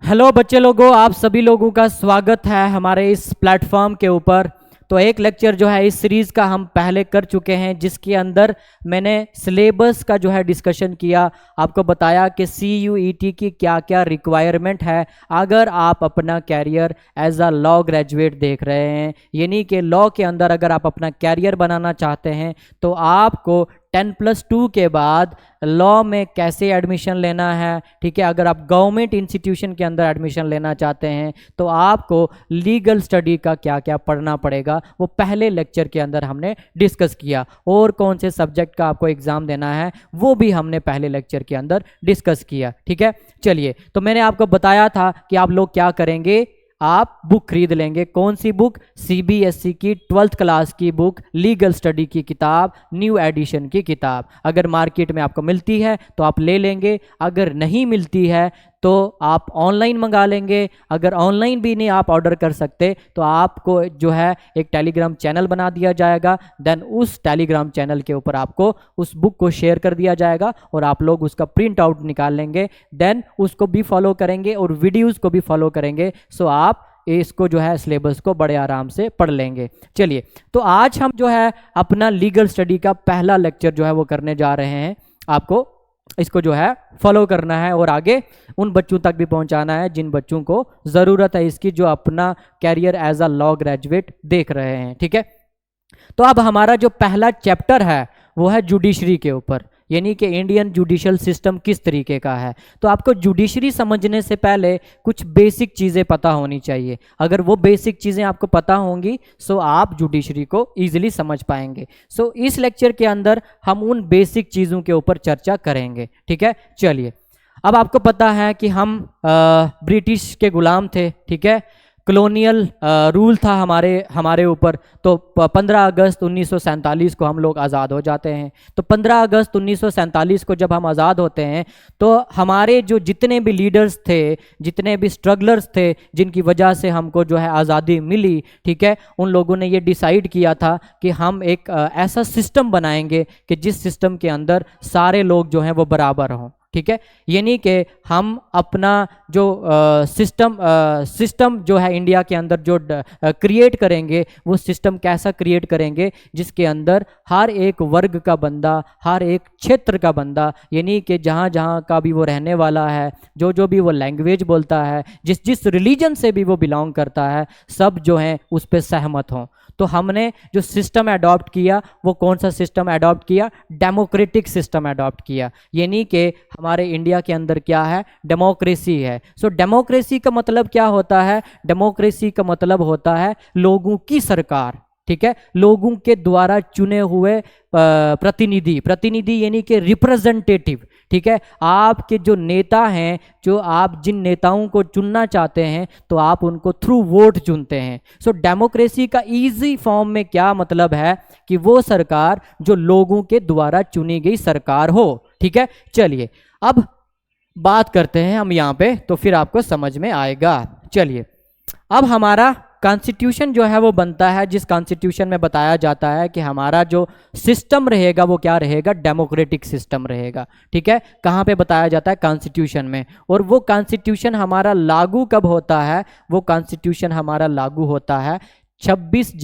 Hello बच्चे लोगों, आप सभी लोगों का स्वागत है हमारे इस प्लेटफॉर्म के ऊपर। तो एक लेक्चर जो है इस सीरीज़ का हम पहले कर चुके हैं, जिसके अंदर मैंने सिलेबस का जो है डिस्कशन किया, आपको बताया कि CUET की क्या क्या रिक्वायरमेंट है अगर आप अपना career as a law graduate देख रहे हैं। यानी कि लॉ के अंदर अगर आप अपना कैरियर बनाना चाहते हैं तो आपको 10+2 के बाद लॉ में कैसे एडमिशन लेना है, ठीक है। अगर आप गवर्नमेंट इंस्टीट्यूशन के अंदर एडमिशन लेना चाहते हैं तो आपको लीगल स्टडी का क्या क्या पढ़ना पड़ेगा, वो पहले लेक्चर के अंदर हमने डिस्कस किया। और कौन से सब्जेक्ट का आपको एग्ज़ाम देना है वो भी हमने पहले लेक्चर के अंदर डिस्कस किया, ठीक है। चलिए, तो मैंने आपको बताया था कि आप लोग क्या करेंगे, आप बुक खरीद लेंगे। कौन सी बुक? CBSE की 12th क्लास की बुक, लीगल स्टडी की किताब, न्यू एडिशन की किताब। अगर मार्केट में आपको मिलती है तो आप ले लेंगे, अगर नहीं मिलती है तो आप ऑनलाइन मंगा लेंगे। अगर ऑनलाइन भी नहीं आप ऑर्डर कर सकते तो आपको जो है एक टेलीग्राम चैनल बना दिया जाएगा। देन उस टेलीग्राम चैनल के ऊपर आपको उस बुक को शेयर कर दिया जाएगा और आप लोग उसका प्रिंट आउट निकाल लेंगे। देन उसको भी फॉलो करेंगे और वीडियोस को भी फॉलो करेंगे। सो आप इसको जो है सिलेबस को बड़े आराम से पढ़ लेंगे। चलिए, तो आज हम जो है अपना लीगल स्टडी का पहला लेक्चर जो है वो करने जा रहे हैं। आपको इसको जो है फॉलो करना है और आगे उन बच्चों तक भी पहुंचाना है जिन बच्चों को ज़रूरत है इसकी, जो अपना career as a law graduate देख रहे हैं, ठीक है। तो अब हमारा जो पहला चैप्टर है वो है जुडिशरी के ऊपर, यानी कि इंडियन जुडिशल सिस्टम किस तरीके का है। तो आपको जुडिशरी समझने से पहले कुछ बेसिक चीज़ें पता होनी चाहिए। अगर वो बेसिक चीज़ें आपको पता होंगी सो आप जुडिशरी को ईजिली समझ पाएंगे। सो इस लेक्चर के अंदर हम उन बेसिक चीज़ों के ऊपर चर्चा करेंगे, ठीक है। चलिए, अब आपको पता है कि हम ब्रिटिश के गुलाम थे, ठीक है। कॉलोनियल रूल था हमारे ऊपर। तो 15 अगस्त 1947 को हम लोग आज़ाद हो जाते हैं। तो 15 अगस्त 1947 को जब हम आज़ाद होते हैं तो हमारे जो जितने भी लीडर्स थे, जितने भी स्ट्रगलर्स थे, जिनकी वजह से हमको जो है आज़ादी मिली, ठीक है, उन लोगों ने ये डिसाइड किया था कि हम एक ऐसा सिस्टम बनाएंगे कि जिस सिस्टम के अंदर सारे लोग जो हैं वो बराबर हों, ठीक है। यानी कि हम अपना जो सिस्टम जो है इंडिया के अंदर जो क्रिएट करेंगे, वो सिस्टम कैसा क्रिएट करेंगे जिसके अंदर हर एक वर्ग का बंदा, हर एक क्षेत्र का बंदा, यानी कि जहाँ जहाँ का भी वो रहने वाला है, जो भी वो लैंग्वेज बोलता है, जिस रिलीजन से भी वो बिलोंग करता है, सब जो हैं उस पर सहमत हों। तो हमने जो सिस्टम अडॉप्ट किया वो कौन सा सिस्टम अडॉप्ट किया? डेमोक्रेटिक सिस्टम अडॉप्ट किया। यानी कि हमारे इंडिया के अंदर क्या है? डेमोक्रेसी है। सो डेमोक्रेसी का मतलब क्या होता है? डेमोक्रेसी का मतलब होता है लोगों की सरकार, ठीक है। लोगों के द्वारा चुने हुए प्रतिनिधि यानी कि रिप्रेजेंटेटिव, ठीक है। आपके जो नेता हैं, जो आप जिन नेताओं को चुनना चाहते हैं तो आप उनको थ्रू वोट चुनते हैं। सो डेमोक्रेसी का इजी फॉर्म में क्या मतलब है कि वो सरकार जो लोगों के द्वारा चुनी गई सरकार हो, ठीक है। चलिए, अब बात करते हैं हम यहाँ पे, तो फिर आपको समझ में आएगा। चलिए, अब हमारा कॉन्स्टिट्यूशन जो है वो बनता है, जिस कॉन्स्टिट्यूशन में बताया जाता है कि हमारा जो सिस्टम रहेगा वो क्या रहेगा? डेमोक्रेटिक सिस्टम रहेगा, ठीक है। कहाँ पे बताया जाता है? कॉन्स्टिट्यूशन में। और वो कॉन्स्टिट्यूशन हमारा लागू कब होता है? वो कॉन्स्टिट्यूशन हमारा लागू होता है 26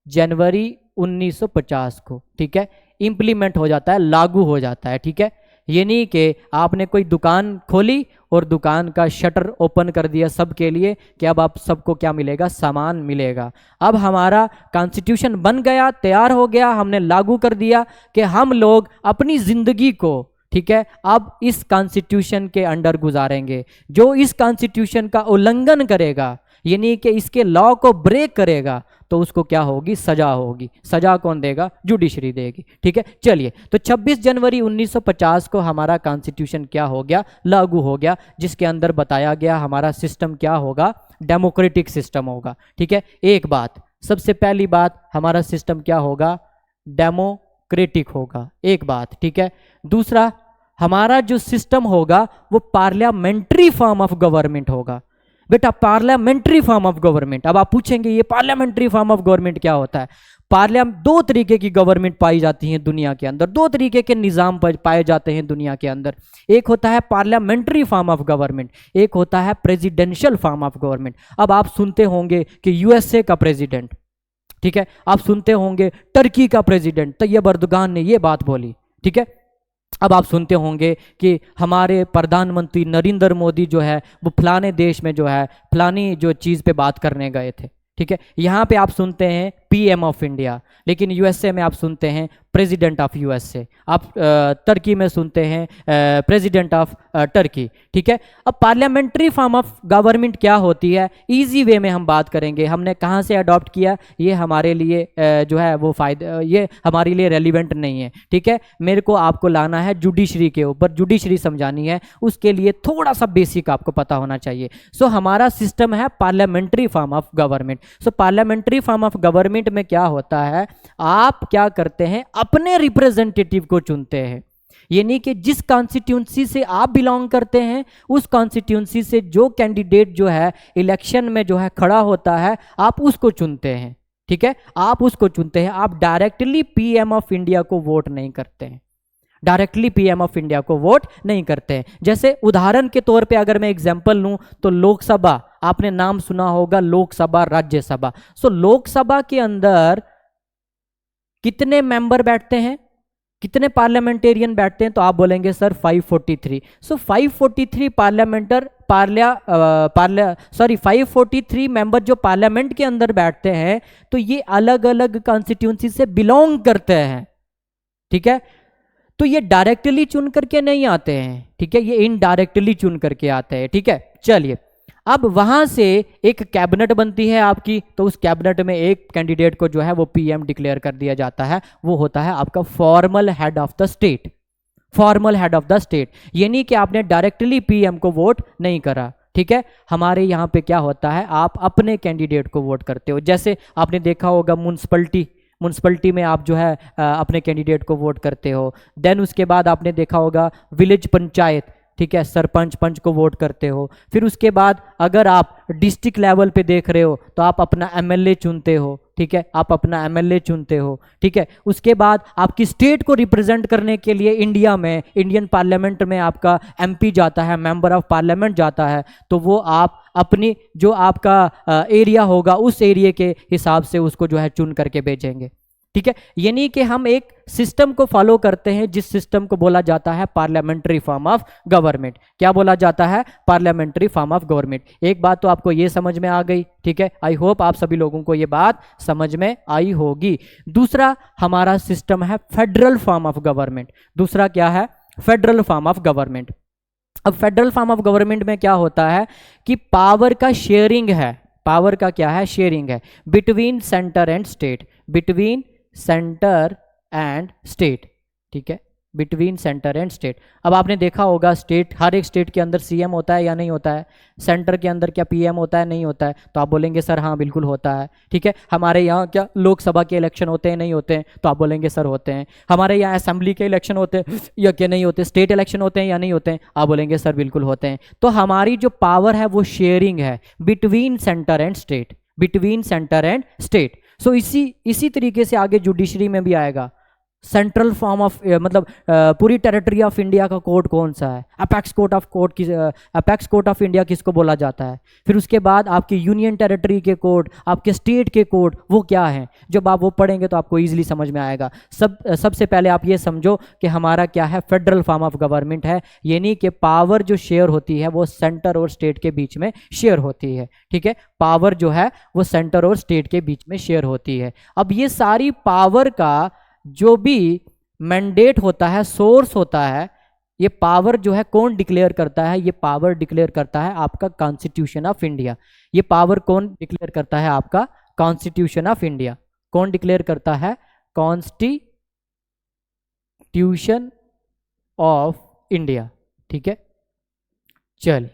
जनवरी 1950 को, ठीक है। इम्प्लीमेंट हो जाता है, लागू हो जाता है, ठीक है। यानी कि आपने कोई दुकान खोली और दुकान का शटर ओपन कर दिया सबके लिए कि अब आप सबको क्या मिलेगा? सामान मिलेगा। अब हमारा कॉन्स्टिट्यूशन बन गया, तैयार हो गया, हमने लागू कर दिया कि हम लोग अपनी ज़िंदगी को, ठीक है, अब इस कॉन्स्टिट्यूशन के अंडर गुजारेंगे। जो इस कॉन्स्टिट्यूशन का उल्लंघन करेगा, यानी कि इसके लॉ को ब्रेक करेगा, तो उसको क्या होगी? सजा होगी। सजा कौन देगा? जुडिशरी देगी, ठीक है। चलिए, तो 26 जनवरी 1950 को हमारा कॉन्स्टिट्यूशन क्या हो गया? लागू हो गया, जिसके अंदर बताया गया हमारा सिस्टम क्या होगा? डेमोक्रेटिक सिस्टम होगा, ठीक है। एक बात, सबसे पहली बात, हमारा सिस्टम क्या होगा? डेमोक्रेटिक होगा, एक बात, ठीक है। दूसरा, हमारा जो सिस्टम होगा वो पार्लियामेंट्री फॉर्म ऑफ गवर्नमेंट होगा। बेटा, पार्लियामेंट्री फॉर्म ऑफ गवर्नमेंट। अब आप पूछेंगे ये पार्लियामेंट्री फॉर्म ऑफ गवर्नमेंट क्या होता है? पार्लियामेंट, दो तरीके की गवर्नमेंट पाई जाती है दुनिया के अंदर, दो तरीके के निज़ाम पाए जाते हैं दुनिया के अंदर। एक होता है पार्लियामेंट्री फॉर्म ऑफ गवर्नमेंट, एक होता है प्रेसिडेंशियल फॉर्म ऑफ गवर्नमेंट। अब आप सुनते होंगे कि यूएसए का प्रेसिडेंट, ठीक है, आप सुनते होंगे टर्की का प्रेसिडेंट तैयब अर्दोगान ने ये बात बोली, ठीक है। अब आप सुनते होंगे कि हमारे प्रधानमंत्री नरेंद्र मोदी जो है वो फलाने देश में जो है फलानी जो चीज़ पे बात करने गए थे, ठीक है। यहाँ पे आप सुनते हैं पीएम ऑफ इंडिया, लेकिन यूएसए में आप सुनते हैं प्रेसिडेंट ऑफ यूएसए, आप तुर्की में सुनते हैं प्रेसिडेंट ऑफ टर्की, ठीक है। अब पार्लियामेंट्री फॉर्म ऑफ गवर्नमेंट क्या होती है, इजी वे में हम बात करेंगे, हमने कहाँ से अडॉप्ट किया, ये हमारे लिए जो है वो ये हमारे लिए रेलिवेंट नहीं है, ठीक है। मेरे को आपको लाना है जुडिशरी के ऊपर, जुडिशरी समझानी है, उसके लिए थोड़ा सा बेसिक आपको पता होना चाहिए। सो हमारा सिस्टम है parliamentary form of government. So parliamentary form of government में क्या होता है, आप क्या करते हैं, अपने रिप्रेजेंटेटिव को चुनते हैं, यानी कि जिस कॉन्स्टिट्यूंसी से आप बिलोंग करते हैं उस कॉन्स्टिट्यूंसी से जो कैंडिडेट जो है इलेक्शन में जो है खड़ा होता है, आप उसको चुनते हैं, ठीक है, आप उसको चुनते हैं। आप डायरेक्टली पीएम ऑफ इंडिया को वोट नहीं करते हैं, डायरेक्टली पीएम ऑफ इंडिया को वोट नहीं करते हैं। जैसे उदाहरण के तौर पे अगर मैं एग्जांपल लूं तो लोकसभा, आपने नाम सुना होगा लोकसभा, राज्यसभा। सो लोकसभा के अंदर कितने मेंबर बैठते हैं, कितने पार्लियामेंटेरियन बैठते हैं, तो आप बोलेंगे सर 543। सो 543 543 मेंबर जो पार्लियामेंट के अंदर बैठते हैं, तो ये अलग अलग कॉन्स्टिट्यूंसी से बिलोंग करते हैं, ठीक है। तो ये डायरेक्टली चुन करके नहीं आते हैं, ठीक है, ये इनडायरेक्टली चुन करके आते हैं, ठीक है। चलिए, अब वहां से एक कैबिनेट बनती है आपकी, तो उस कैबिनेट में एक कैंडिडेट को जो है वो पीएम डिक्लेयर कर दिया जाता है, वो होता है आपका formal head of the state, formal head of the state, यानी कि आपने डायरेक्टली पीएम को वोट नहीं करा, ठीक है। हमारे यहाँ पे क्या होता है, आप अपने कैंडिडेट को वोट करते हो। जैसे आपने देखा होगा म्यूनसिपलिटी में आप जो है अपने कैंडिडेट को वोट करते हो। देन उसके बाद आपने देखा होगा विलेज पंचायत, ठीक है, सरपंच पंच को वोट करते हो। फिर उसके बाद अगर आप डिस्ट्रिक्ट लेवल पे देख रहे हो तो आप अपना एमएलए चुनते हो, ठीक है, आप अपना एमएलए चुनते हो, ठीक है। उसके बाद आपकी स्टेट को रिप्रेजेंट करने के लिए इंडिया में, इंडियन पार्लियामेंट में आपका एमपी जाता है, मेंबर ऑफ पार्लियामेंट जाता है, तो वो आप अपनी जो आपका एरिया होगा उस एरिया के हिसाब से उसको जो है चुन करके भेजेंगे, ठीक है। यानी कि हम एक सिस्टम को फॉलो करते हैं जिस सिस्टम को बोला जाता है पार्लियामेंट्री फॉर्म ऑफ गवर्नमेंट। क्या बोला जाता है, पार्लियामेंट्री फॉर्म ऑफ गवर्नमेंट। एक बात तो आपको ये समझ में आ गई, ठीक है, आई होप आप सभी लोगों को ये बात समझ में आई होगी। दूसरा हमारा सिस्टम है फेडरल फॉर्म ऑफ गवर्नमेंट। दूसरा क्या है, फेडरल फॉर्म ऑफ गवर्नमेंट। अब फेडरल फॉर्म ऑफ गवर्नमेंट में क्या होता है कि पावर का शेयरिंग है, पावर का क्या है, शेयरिंग है between centre and state, between centre and state, ठीक है, बिटवीन सेंटर एंड स्टेट। अब आपने देखा होगा स्टेट, हर एक स्टेट के अंदर सीएम होता है या नहीं होता है, सेंटर के अंदर क्या पीएम होता है, नहीं होता है, तो आप बोलेंगे सर हाँ बिल्कुल होता है, ठीक है। हमारे यहाँ क्या लोकसभा के इलेक्शन होते हैं, नहीं होते हैं, तो आप बोलेंगे सर होते हैं। हमारे यहाँ असेंबली के इलेक्शन होते हैं या क्या नहीं होते, स्टेट इलेक्शन होते हैं या नहीं होते हैं, आप बोलेंगे सर बिल्कुल होते हैं। तो हमारी जो पावर है वो शेयरिंग है between centre and state, between centre and state. So इसी तरीके से आगे जुडिशरी में भी आएगा। सेंट्रल फॉर्म ऑफ मतलब पूरी टेरिटरी ऑफ इंडिया का कोर्ट कौन सा है, अपेक्स कोर्ट ऑफ इंडिया किसको बोला जाता है। फिर उसके बाद आपकी यूनियन टेरिटरी के कोर्ट, आपके स्टेट के कोर्ट वो क्या हैं, जब आप वो पढ़ेंगे तो आपको इजीली समझ में आएगा। सबसे पहले आप ये समझो कि हमारा क्या है, फेडरल फॉर्म ऑफ गवर्नमेंट है, यानी कि पावर जो शेयर होती है वो सेंटर और स्टेट के बीच में शेयर होती है, ठीक है। पावर जो है वो सेंटर और स्टेट के बीच में शेयर होती है। अब ये सारी पावर का जो भी मैंडेट होता है, सोर्स होता है, ये पावर जो है कौन डिक्लेयर करता है, ये पावर डिक्लेयर करता है आपका कॉन्स्टिट्यूशन ऑफ इंडिया। ये पावर कौन डिक्लेयर करता है, आपका कॉन्स्टिट्यूशन ऑफ इंडिया। कौन डिक्लेयर करता है, कॉन्स्टिट्यूशन ऑफ इंडिया, ठीक है। चलिए,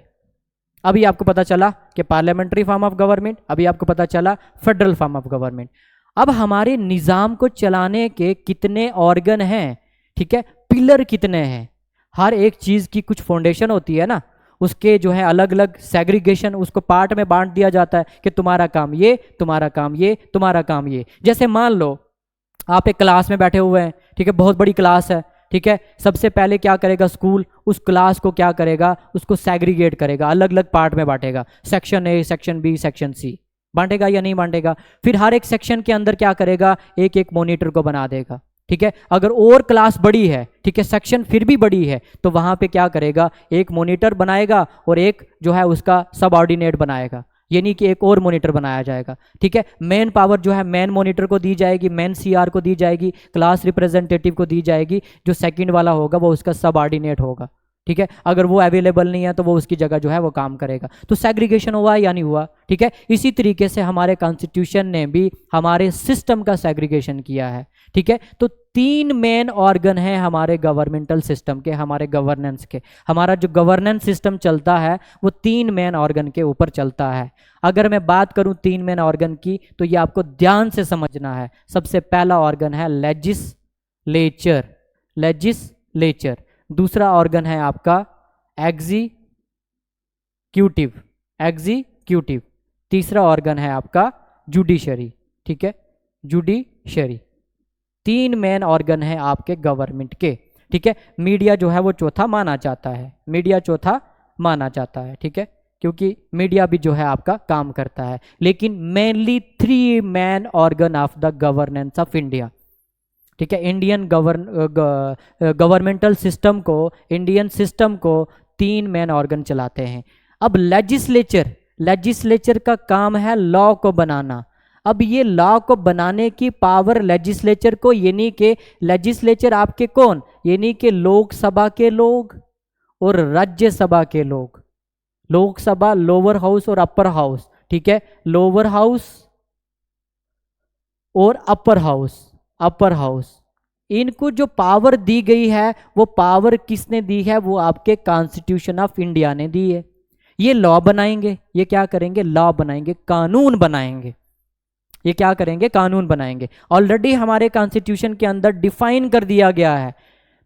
अभी आपको पता चला कि पार्लियामेंट्री फॉर्म ऑफ गवर्नमेंट, अभी आपको पता चला फेडरल फॉर्म ऑफ गवर्नमेंट। अब हमारे निज़ाम को चलाने के कितने ऑर्गन हैं, ठीक है, पिलर कितने हैं। हर एक चीज़ की कुछ फाउंडेशन होती है ना, उसके जो है अलग अलग सेग्रीगेशन, उसको पार्ट में बांट दिया जाता है कि तुम्हारा काम ये, तुम्हारा काम ये, तुम्हारा काम ये। जैसे मान लो आप एक क्लास में बैठे हुए हैं, ठीक है, बहुत बड़ी क्लास है, ठीक है। सबसे पहले क्या करेगा स्कूल, उस क्लास को क्या करेगा, उसको सेग्रीगेट करेगा, अलग अलग पार्ट में बांटेगा, section A, section B, section C, बांटेगा या नहीं बांटेगा। फिर हर एक सेक्शन के अंदर क्या करेगा, एक एक मॉनिटर को बना देगा, ठीक है। अगर और क्लास बड़ी है, ठीक है, सेक्शन फिर भी बड़ी है, तो वहां पे क्या करेगा, एक मॉनिटर बनाएगा और एक जो है उसका सबऑर्डिनेट बनाएगा, यानी कि एक और मॉनिटर बनाया जाएगा, ठीक है। मेन पावर जो है मेन मॉनिटर को दी जाएगी, मेन सीआर को दी जाएगी, क्लास रिप्रेजेंटेटिव को दी जाएगी, जो सेकंड वाला होगा वो उसका सबऑर्डिनेट होगा, ठीक है। अगर वो अवेलेबल नहीं है तो वो उसकी जगह जो है वो काम करेगा। तो सेग्रीगेशन हुआ या नहीं हुआ, ठीक है। इसी तरीके से हमारे कॉन्स्टिट्यूशन ने भी हमारे सिस्टम का सेग्रीगेशन किया है, ठीक है। तो 3 मेन ऑर्गन हैं हमारे गवर्नमेंटल सिस्टम के, हमारे गवर्नेंस के। हमारा जो गवर्नेंस सिस्टम चलता है वो 3 मेन ऑर्गन के ऊपर चलता है। अगर मैं बात करूं 3 मेन ऑर्गन की, तो ये आपको ध्यान से समझना है। सबसे पहला ऑर्गन है लेजिस्लेचर, लेजिस्लेचर। दूसरा ऑर्गन है आपका एग्जीक्यूटिव, एग्जीक्यूटिव। तीसरा ऑर्गन है आपका जुडिशरी, ठीक है, जुडिशरी। 3 मेन ऑर्गन है आपके गवर्नमेंट के, ठीक है। मीडिया जो है वो चौथा माना जाता है, मीडिया चौथा माना जाता है, ठीक है, क्योंकि मीडिया भी जो है आपका काम करता है। लेकिन mainly 3 main organ of the governance of India, ठीक है। इंडियन गवर्नमेंटल सिस्टम को, इंडियन सिस्टम को 3 मेन ऑर्गन चलाते हैं। अब लेजिस्लेचर का काम है लॉ को बनाना। अब ये लॉ को बनाने की पावर लेजिस्लेचर को, यानी कि लेजिस्लेचर आपके कौन, यानी कि लोकसभा के लोग और राज्यसभा के लोग। लोकसभा लोअर हाउस और अपर हाउस, ठीक है, लोअर हाउस और अपर हाउस, अपर हाउस। इनको जो पावर दी गई है वो पावर किसने दी है, वो आपके कॉन्स्टिट्यूशन ऑफ इंडिया ने दी है। ये लॉ बनाएंगे, ये क्या करेंगे, लॉ बनाएंगे, कानून बनाएंगे। ये क्या करेंगे, कानून बनाएंगे। ऑलरेडी हमारे कॉन्स्टिट्यूशन के अंदर डिफाइन कर दिया गया है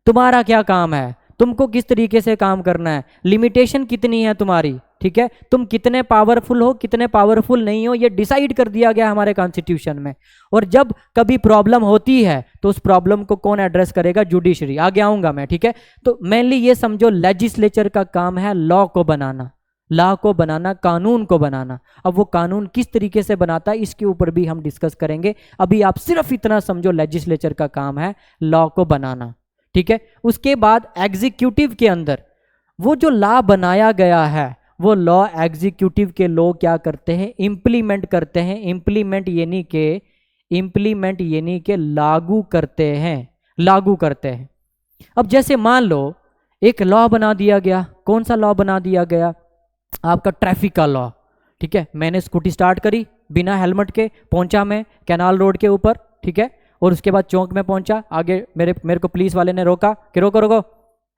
तुम्हारा क्या काम है, तुमको किस तरीके से काम करना है, लिमिटेशन कितनी है तुम्हारी, ठीक है, तुम कितने पावरफुल हो, कितने पावरफुल नहीं हो, ये डिसाइड कर दिया गया हमारे कॉन्स्टिट्यूशन में। और जब कभी प्रॉब्लम होती है तो उस प्रॉब्लम को कौन एड्रेस करेगा, जुडिशरी। आगे आऊंगा मैं, ठीक है। तो मेनली ये समझो लेजिस्लेचर का काम है लॉ को बनाना, लॉ को बनाना, कानून को बनाना। अब वो कानून किस तरीके से बनाता है इसके ऊपर भी हम डिस्कस करेंगे। अभी आप सिर्फ इतना समझो लेजिस्लेचर का काम है लॉ को बनाना, ठीक है। उसके बाद एग्जीक्यूटिव के अंदर वो जो लॉ बनाया गया है वो लॉ एग्जीक्यूटिव के लोग क्या करते हैं, इंप्लीमेंट करते हैं। इंप्लीमेंट यानी कि लागू करते हैं, लागू करते हैं। अब जैसे मान लो एक लॉ बना दिया गया, कौन सा लॉ बना दिया गया, आपका ट्रैफिक का लॉ, ठीक है। मैंने स्कूटी स्टार्ट करी बिना हेलमेट के, पहुंचा मैं कैनाल रोड के ऊपर, ठीक है, और उसके बाद चौक में पहुंचा, आगे मेरे को पुलिस वाले ने रोका कि रोको रोको,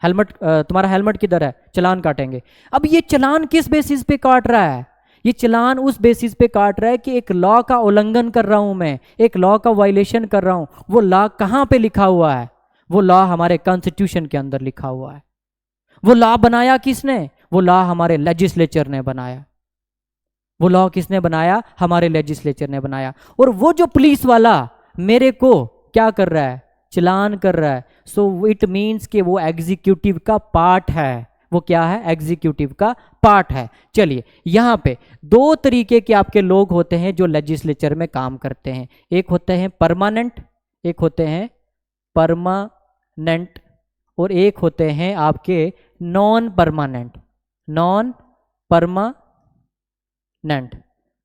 हेलमेट, तुम्हारा हेलमेट किधर है, चलान काटेंगे। अब ये चलान किस बेसिस पे काट रहा है, ये चलान उस बेसिस पे काट रहा है कि एक लॉ का उल्लंघन कर रहा हूं मैं, एक लॉ का वायलेशन कर रहा हूं। वो लॉ कहां पे लिखा हुआ है, वो लॉ हमारे कॉन्स्टिट्यूशन के अंदर लिखा हुआ है। वो लॉ बनाया किसने, वो लॉ हमारे लेजिस्लेचर ने बनाया। वो लॉ किसने बनाया, हमारे लेजिस्लेचर ने बनाया। और वो जो पुलिस वाला मेरे को क्या कर रहा है, चलान कर रहा है, सो इट मीन्स कि वो एग्जीक्यूटिव का पार्ट है। वो क्या है, एग्जीक्यूटिव का पार्ट है। चलिए, यहां पे 2 तरीके के आपके लोग होते हैं जो लेजिस्लेचर में काम करते हैं। एक होते हैं परमानेंट, एक होते हैं परमानेंट, और एक होते हैं आपके नॉन परमानेंट, नॉन परमानेंट।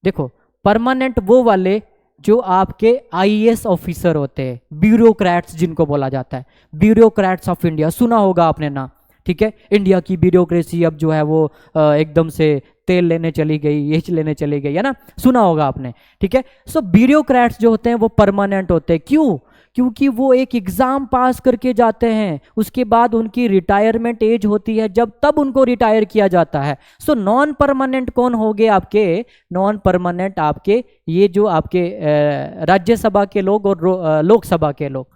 देखो, परमानेंट वो वाले जो आपके आईएएस ऑफिसर होते हैं, ब्यूरोक्रेट्स जिनको बोला जाता है, ब्यूरोक्रेट्स ऑफ इंडिया, सुना होगा आपने ना, ठीक है। इंडिया की ब्यूरोक्रेसी अब जो है वो एकदम से तेल लेने चली गई, ये लेने चली गई, है ना, सुना होगा आपने, ठीक है। सो ब्यूरोक्रेट्स जो होते हैं वो परमानेंट होते हैं। क्यों, क्योंकि वो एक एग्जाम पास करके जाते हैं, उसके बाद उनकी रिटायरमेंट एज होती है, जब तब उनको रिटायर किया जाता है। सो नॉन परमानेंट कौन हो गए आपके, नॉन परमानेंट आपके ये जो आपके राज्यसभा के लोग और लोकसभा के लोग,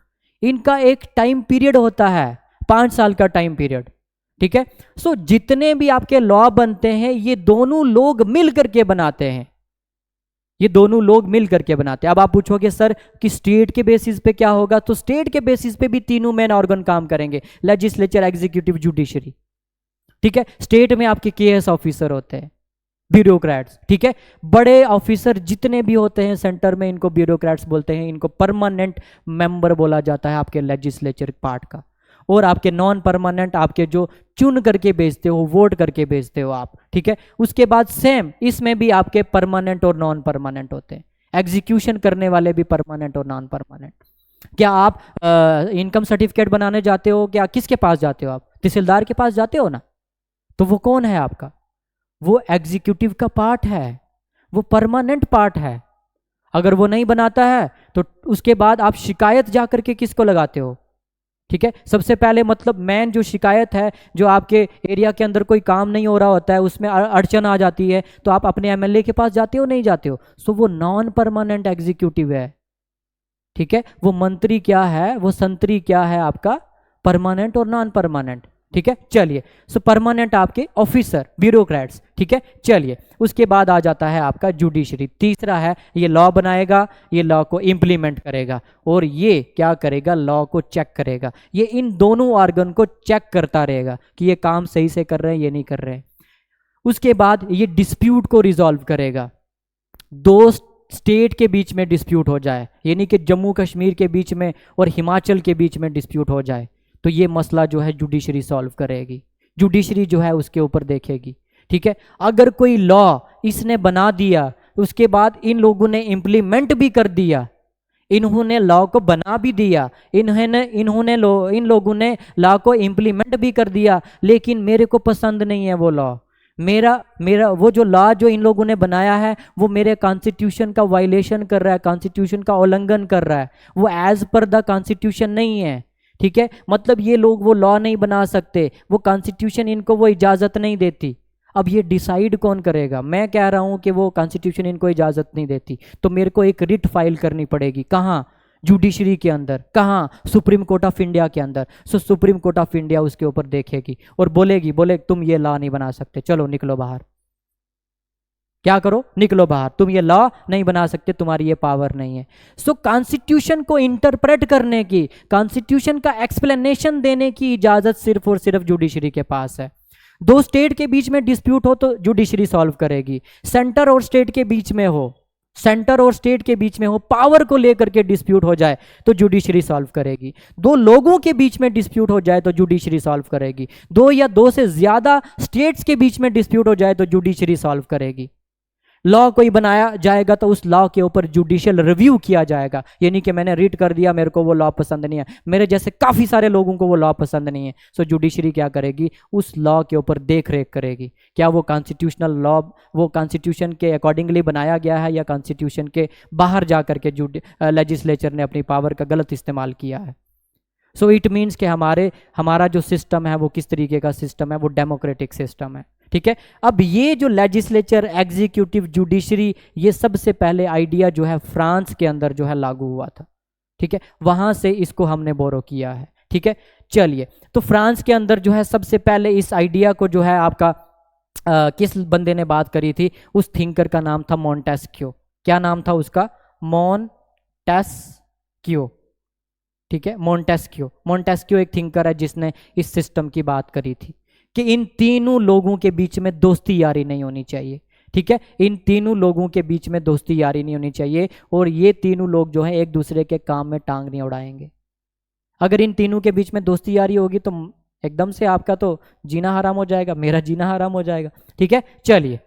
इनका एक टाइम पीरियड होता है, 5 साल का टाइम पीरियड, ठीक है। सो जितने भी आपके लॉ बनते हैं ये दोनों लोग मिल करके बनाते हैं, ये दोनों लोग मिल करके बनाते हैं। अब आप पूछोगे सर कि स्टेट के बेसिस पे क्या होगा, तो स्टेट के बेसिस पे भी तीनों मेन ऑर्गन काम करेंगे, लेजिस्लेचर, एग्जीक्यूटिव, जुडिशरी। ठीक है, स्टेट में आपके केएस ऑफिसर होते हैं, ब्यूरोक्रेट्स। ठीक है, बड़े ऑफिसर जितने भी होते हैं सेंटर में, इनको ब्यूरोक्रेट्स बोलते हैं, इनको परमानेंट मेंबर बोला जाता है आपके लेजिस्लेचर पार्ट का। और आपके नॉन परमानेंट, आपके जो चुन करके भेजते हो, वोट करके भेजते हो आप। ठीक है, उसके बाद सेम इसमें भी आपके परमानेंट और नॉन परमानेंट होते हैं, एग्जीक्यूशन करने वाले भी परमानेंट और नॉन परमानेंट। क्या आप इनकम सर्टिफिकेट बनाने जाते हो, क्या किसके पास जाते हो आप? तहसीलदार के पास जाते हो ना। तो वो कौन है आपका? वो एग्जीक्यूटिव का पार्ट है, वो परमानेंट पार्ट है। अगर वो नहीं बनाता है तो उसके बाद आप शिकायत जा करके किसको लगाते हो? ठीक है, सबसे पहले मतलब मेन जो शिकायत है, जो आपके एरिया के अंदर कोई काम नहीं हो रहा होता है, उसमें अड़चन आ जाती है, तो आप अपने एमएलए के पास जाते हो, नहीं जाते हो? सो वो नॉन परमानेंट एग्जीक्यूटिव है। ठीक है, वो मंत्री क्या है, वो संतरी क्या है आपका? परमानेंट और नॉन परमानेंट। ठीक है, चलिए, सो परमानेंट आपके ऑफिसर, ब्यूरोक्रेट्स। ठीक है, चलिए, उसके बाद आ जाता है आपका जुडिशरी। तीसरा है, ये लॉ बनाएगा, ये लॉ को इंप्लीमेंट करेगा, और ये क्या करेगा? लॉ को चेक करेगा। ये इन दोनों ऑर्गन को चेक करता रहेगा कि ये काम सही से कर रहे हैं, ये नहीं कर रहे हैं। उसके बाद ये डिस्प्यूट को रिजॉल्व करेगा। दो स्टेट के बीच में डिस्प्यूट हो जाए, यानी कि जम्मू कश्मीर के बीच में और हिमाचल के बीच में डिस्प्यूट हो जाए, तो ये मसला जो है जुडिशरी सॉल्व करेगी, जुडिशरी जो है उसके ऊपर देखेगी। ठीक है, अगर कोई लॉ इसने बना दिया, उसके बाद इन लोगों ने इम्प्लीमेंट भी कर दिया, इन्होंने लॉ को बना भी दिया, इन लोगों ने लॉ को इम्प्लीमेंट भी कर दिया, लेकिन मेरे को पसंद नहीं है वो लॉ, मेरा वो जो लॉ जो इन लोगों ने बनाया है वो मेरे कॉन्स्टिट्यूशन का वायलेशन कर रहा है, कॉन्स्टिट्यूशन का उल्लंघन कर रहा है, वो एज पर द कॉन्स्टिट्यूशन नहीं है। ठीक है, मतलब ये लोग वो लॉ नहीं बना सकते, वो कॉन्स्टिट्यूशन इनको वो इजाज़त नहीं देती। अब ये डिसाइड कौन करेगा? मैं कह रहा हूं कि वो कॉन्स्टिट्यूशन इनको इजाज़त नहीं देती, तो मेरे को एक रिट फाइल करनी पड़ेगी। कहाँ? जुडिशरी के अंदर। कहाँ? सुप्रीम कोर्ट ऑफ इंडिया के अंदर। सो सुप्रीम कोर्ट ऑफ इंडिया उसके ऊपर देखेगी और बोले तुम ये लॉ नहीं बना सकते, चलो निकलो बाहर। क्या करो? निकलो बाहर, तुम ये लॉ नहीं बना सकते, तुम्हारी ये पावर नहीं है। सो कॉन्स्टिट्यूशन को इंटरप्रेट करने की, कॉन्स्टिट्यूशन का एक्सप्लेनेशन देने की इजाजत सिर्फ और सिर्फ जुडिशरी के पास है। दो स्टेट के बीच में डिस्प्यूट हो तो जुडिशरी सॉल्व करेगी। सेंटर और स्टेट के बीच में हो, सेंटर और स्टेट के बीच में हो, पावर को लेकर के डिस्प्यूट हो जाए तो जुडिशरी सॉल्व करेगी। दो लोगों के बीच में डिस्प्यूट हो जाए तो जुडिशरी सॉल्व करेगी। दो या दो से ज्यादा स्टेट्स के बीच में डिस्प्यूट हो जाए तो जुडिशरी सॉल्व करेगी। लॉ कोई बनाया जाएगा तो उस लॉ के ऊपर जुडिशियल रिव्यू किया जाएगा, यानी कि मैंने रीड कर दिया, मेरे को वो लॉ पसंद नहीं है, मेरे जैसे काफ़ी सारे लोगों को वो लॉ पसंद नहीं है, सो जुडिशरी क्या करेगी? उस लॉ के ऊपर देख रेख करेगी, क्या वो कॉन्स्टिट्यूशनल लॉ, वो कॉन्स्टिट्यूशन के अकॉर्डिंगली बनाया गया है या कॉन्स्टिट्यूशन के बाहर जा करके लेजिस्लेचर ने अपनी पावर का गलत इस्तेमाल किया है। सो इट मीन्स कि हमारा जो सिस्टम है वो किस तरीके का सिस्टम है? वो डेमोक्रेटिक सिस्टम है। ठीक है, अब ये जो लेजिस्लेचर, एग्जीक्यूटिव, जुडिशरी, ये सबसे पहले आइडिया जो है फ्रांस के अंदर जो है लागू हुआ था। ठीक है, वहां से इसको हमने बोरो किया है। ठीक है, चलिए, तो फ्रांस के अंदर जो है सबसे पहले इस आइडिया को जो है आपका किस बंदे ने बात करी थी? उस थिंकर का नाम था मोंटेस्क्यू। क्या नाम था उसका? मोंटेस्क्यू। ठीक है, मोंटेस्क्यू एक थिंकर है जिसने इस सिस्टम की बात करी थी कि इन तीनों लोगों के बीच में दोस्ती यारी नहीं होनी चाहिए। ठीक है, इन तीनों लोगों के बीच में दोस्ती यारी नहीं होनी चाहिए, और ये तीनों लोग जो हैं एक दूसरे के काम में टांग नहीं उड़ाएंगे। अगर इन तीनों के बीच में दोस्ती यारी होगी तो एकदम से आपका तो जीना हराम हो जाएगा, मेरा जीना हराम हो जाएगा। ठीक है, चलिए,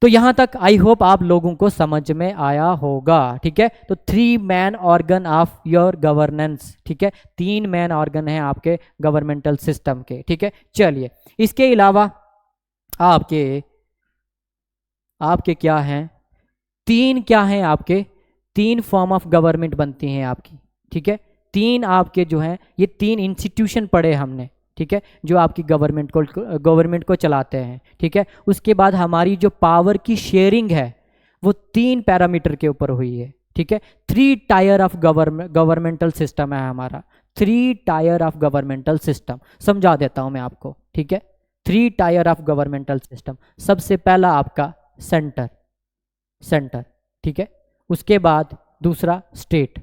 तो यहां तक आई होप आप लोगों को समझ में आया होगा। ठीक है, तो 3 man organ of your governance. ठीक है, 3 मैन ऑर्गन हैं आपके गवर्नमेंटल सिस्टम के। ठीक है, चलिए, इसके अलावा आपके क्या हैं? 3 फॉर्म ऑफ गवर्नमेंट बनती हैं आपकी। ठीक है, 3 आपके जो हैं, ये 3 इंस्टीट्यूशन पढ़े हमने। ठीक है, जो आपकी गवर्नमेंट को चलाते हैं। ठीक है, उसके बाद हमारी जो पावर की शेयरिंग है वो 3 पैरामीटर के ऊपर हुई है। ठीक है, 3 टायर ऑफ गवर्नमेंटल सिस्टम है हमारा, 3 टायर ऑफ गवर्नमेंटल सिस्टम। समझा देता हूं मैं आपको। ठीक है, 3 टायर ऑफ गवर्नमेंटल सिस्टम। सबसे पहला आपका सेंटर। ठीक है। उसके बाद दूसरा स्टेट,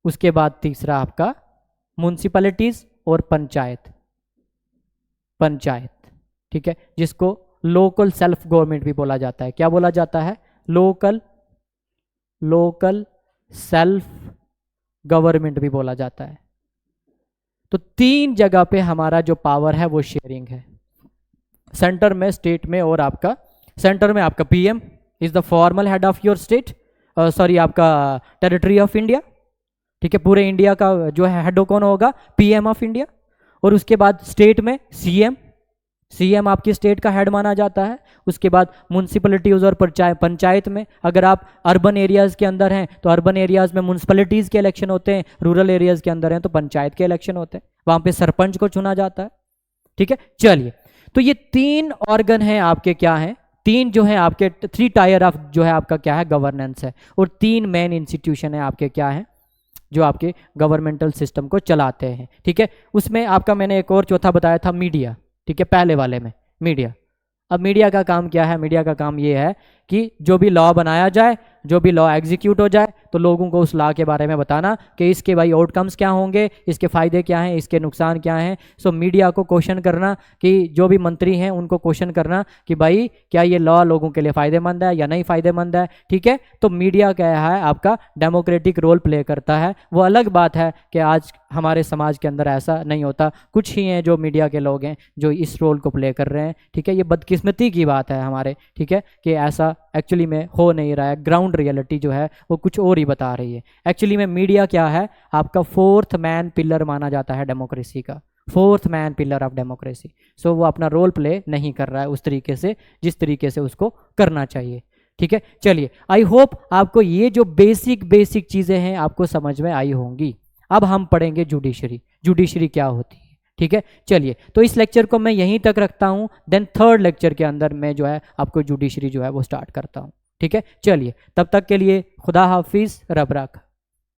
उसके बाद तीसरा आपका म्युनिसिपैलिटीज और पंचायत, पंचायत, ठीक है, जिसको लोकल सेल्फ गवर्नमेंट भी बोला जाता है। क्या बोला जाता है? लोकल सेल्फ गवर्नमेंट भी बोला जाता है। तो 3 जगह पे हमारा जो पावर है वो शेयरिंग है, सेंटर में, स्टेट में, और आपका सेंटर में आपका PM is the formal head of your state, sorry आपका टेरिटरी ऑफ इंडिया, ठीक है। पूरे इंडिया का जो है हेड कौन होगा? PM of India. और उसके बाद स्टेट में सीएम, सीएम आपकी स्टेट का हेड माना जाता है। उसके बाद म्युनिसिपैलिटीज और पंचायत में, अगर आप अर्बन एरियाज के अंदर हैं तो अर्बन एरियाज में म्युनिसिपैलिटीज के इलेक्शन होते हैं, रूरल एरियाज के अंदर हैं तो पंचायत के इलेक्शन होते हैं, वहां पे सरपंच को चुना जाता है, ठीक है। चलिए, तो ये 3 ऑर्गन हैं आपके, क्या हैं? 3 जो है आपके 3 टायर ऑफ जो है आपका क्या है? गवर्नेंस है। और 3 मेन इंस्टीट्यूशन है आपके, क्या है? जो आपके गवर्नमेंटल सिस्टम को चलाते हैं, ठीक है। उसमें आपका मैंने एक और चौथा बताया था, मीडिया, ठीक है, पहले वाले में मीडिया। अब मीडिया का काम क्या है? मीडिया का काम ये है कि जो भी लॉ बनाया जाए, जो भी लॉ एग्जीक्यूट हो जाए, तो लोगों को उस लॉ के बारे में बताना कि इसके भाई आउटकम्स क्या होंगे, इसके फ़ायदे क्या हैं, इसके नुकसान क्या हैं। सो मीडिया को क्वेश्चन करना, कि जो भी मंत्री हैं उनको क्वेश्चन करना कि भाई क्या ये लॉ लोगों के लिए फ़ायदेमंद है या नहीं फ़ायदेमंद है, ठीक है। तो मीडिया क्या है? आपका डेमोक्रेटिक रोल प्ले करता है। वो अलग बात है कि आज हमारे समाज के अंदर ऐसा नहीं होता, कुछ ही हैं जो मीडिया के लोग हैं जो इस रोल को प्ले कर रहे हैं, ठीक है। ये बदकिस्मती की बात है हमारे, ठीक है, कि ऐसा एक्चुअली में हो नहीं रहा है। ग्राउंड रियलिटी जो है वो कुछ और ही बता रही है। एक्चुअली में मीडिया क्या है? आपका 4th मैन पिलर माना जाता है डेमोक्रेसी का, 4th man pillar of democracy. So वो अपना रोल प्ले नहीं कर रहा है उस तरीके से जिस तरीके से उसको करना चाहिए, ठीक है। चलिए, आई होप आपको ये जो बेसिक चीज़ें हैं आपको समझ में आई होंगी। अब हम पढ़ेंगे जुडिशरी, जुडिशरी क्या होती है, ठीक है। चलिए, तो इस लेक्चर को मैं यहीं तक रखता हूँ, देन 3rd लेक्चर के अंदर मैं जो है आपको जुडिशरी जो है वो स्टार्ट करता हूँ, ठीक है। चलिए, तब तक के लिए खुदा हाफिज़, रब राखा।